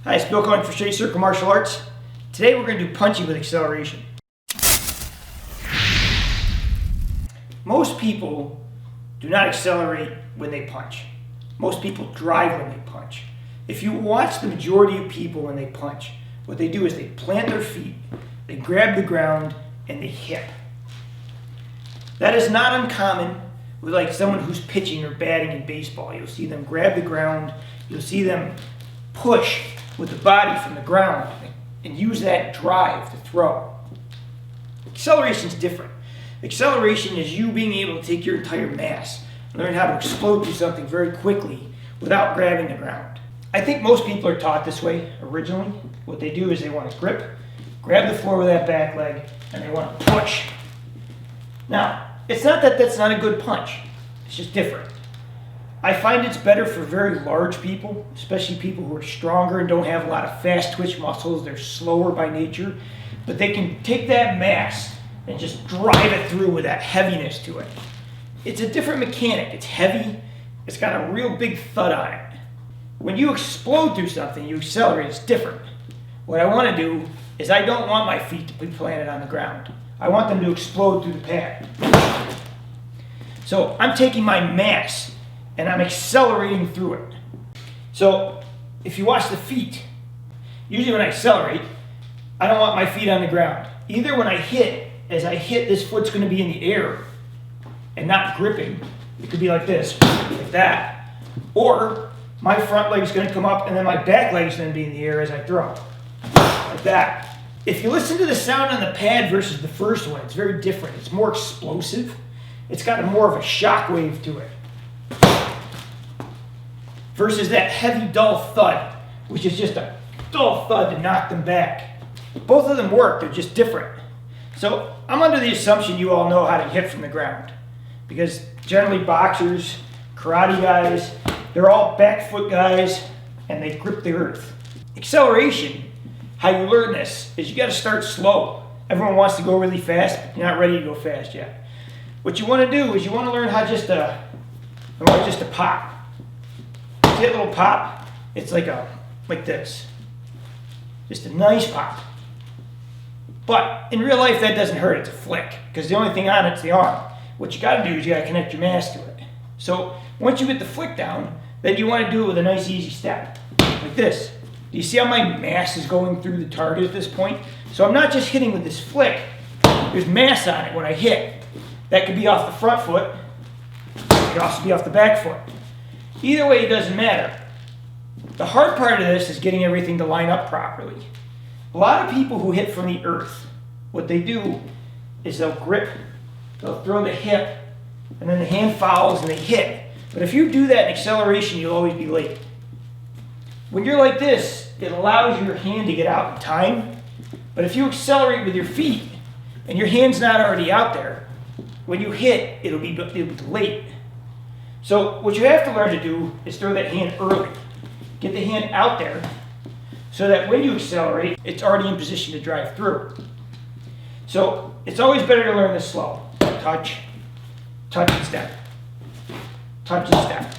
Hi, it's Bill Cohen for Shea Circle Martial Arts. Today we're going to do punching with acceleration. Most people do not accelerate when they punch. Most people drive when they punch. If you watch the majority of people when they punch, what they do is they plant their feet, they grab the ground, and they hit. That is not uncommon with like someone who's pitching or batting in baseball. You'll see them grab the ground, you'll see them push with the body from the ground and use that drive to throw. Acceleration is different. Acceleration is you being able to take your entire mass and learn how to explode through something very quickly without grabbing the ground. I think most people are taught this way originally. What they do is they want to grab the floor with that back leg, and they want to push. Now, it's not that that's not a good punch. It's just different. I find it's better for very large people, especially people who are stronger and don't have a lot of fast twitch muscles. They're slower by nature, but they can take that mass and just drive it through with that heaviness to it. It's a different mechanic. It's heavy. It's got a real big thud on it. When you explode through something, you accelerate. It's different. What I want to do is I don't want my feet to be planted on the ground. I want them to explode through the pad. So I'm taking my mass and I'm accelerating through it. So if you watch the feet, usually when I accelerate, I don't want my feet on the ground. Either when I hit, as I hit, this foot's going to be in the air and not gripping. It could be like this, like that. Or my front leg's going to come up and then my back leg's going to be in the air as I throw, like that. If you listen to the sound on the pad versus the first one, it's very different. It's more explosive. It's got more of a shock wave to it. Versus that heavy, dull thud, which is just a dull thud to knock them back. Both of them work, they're just different. So I'm under the assumption you all know how to hit from the ground. Because generally boxers, karate guys, they're all back foot guys, and they grip the earth. Acceleration, how you learn this, is you got to start slow. Everyone wants to go really fast, but you're not ready to go fast yet. What you want to do is you want to learn how just to pop. See that little pop? It's like this. Just a nice pop. But in real life, that doesn't hurt. It's a flick, because the only thing on it's the arm. What you got to do is you got to connect your mass to it. So once you get the flick down, then you want to do it with a nice easy step, like this. Do you see how my mass is going through the target at this point? So I'm not just hitting with this flick. There's mass on it when I hit. That could be off the front foot. It could also be off the back foot. Either way, it doesn't matter. The hard part of this is getting everything to line up properly. A lot of people who hit from the earth, what they do is they'll grip, they'll throw the hip, and then the hand follows and they hit. But if you do that in acceleration, you'll always be late. When you're like this, it allows your hand to get out in time. But if you accelerate with your feet and your hand's not already out there, when you hit, it'll be late. So what you have to learn to do is throw that hand early. Get the hand out there so that when you accelerate, it's already in position to drive through. So it's always better to learn this slow. Touch, touch and step. Touch and step.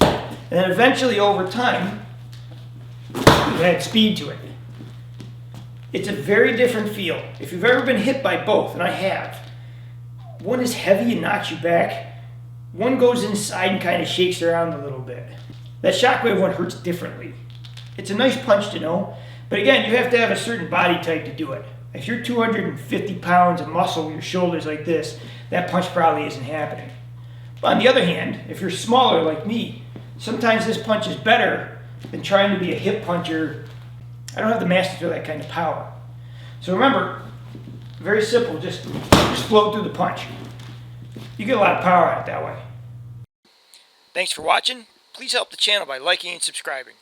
And then eventually over time, you add speed to it. It's a very different feel. If you've ever been hit by both, and I have, one is heavy and knocks you back. One goes inside and kind of shakes around a little bit. That shockwave one hurts differently. It's a nice punch to know, but again, you have to have a certain body type to do it. If you're 250 pounds of muscle with your shoulders like this, that punch probably isn't happening. But on the other hand, if you're smaller like me, sometimes this punch is better than trying to be a hip puncher. I don't have the mass to throw that kind of power. So remember, very simple, just explode through the punch. You get a lot of power out of it that way. Thanks for watching. Please help the channel by liking and subscribing.